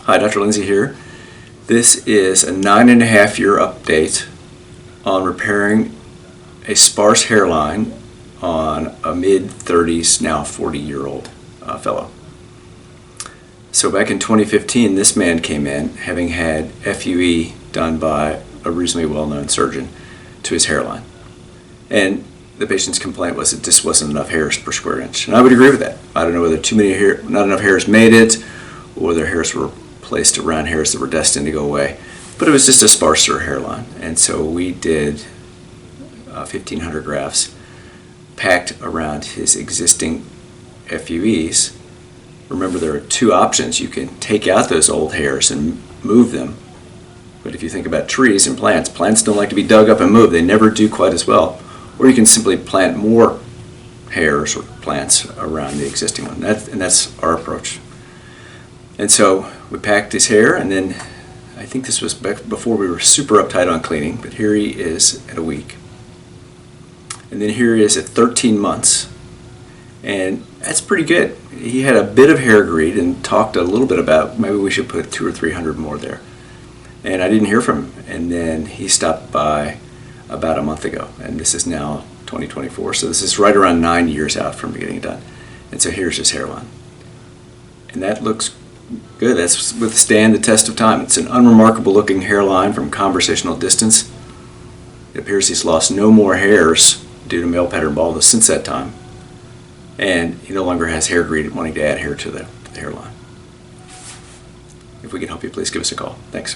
Hi, Dr. Lindsey here. This is a 9.5-year update on repairing a sparse hairline on a mid-30s, now 40-year-old fellow. So back in 2015, this man came in having had FUE done by a reasonably well-known surgeon to his hairline. And the patient's complaint was that just wasn't enough hairs per square inch. And I would agree with that. I don't know whether not enough hairs made it, or whether hairs were placed around hairs that were destined to go away. But it was just a sparser hairline. And so we did 1,500 grafts packed around his existing FUEs. Remember, there are two options. You can take out those old hairs and move them. But if you think about trees and plants, plants don't like to be dug up and moved. They never do quite as well. Or you can simply plant more hairs or plants around the existing one. And that's our approach. And so we packed his hair, and then I think this was back before we were super uptight on cleaning, but here he is at a week. And then here he is at 13 months. And that's pretty good. He had a bit of hair greed and talked a little bit about maybe we should put 200 or 300 more there. And I didn't hear from him. And then he stopped by about a month ago, and this is now 2024, so this is right around 9 years out from getting it done. And so here's his hairline, and that looks good. That's withstand the test of time. It's an unremarkable looking hairline from conversational distance. It appears he's lost no more hairs due to male pattern baldness since that time, and he no longer has hair greed wanting to add hair to the hairline. If we can help you, please give us a call. Thanks.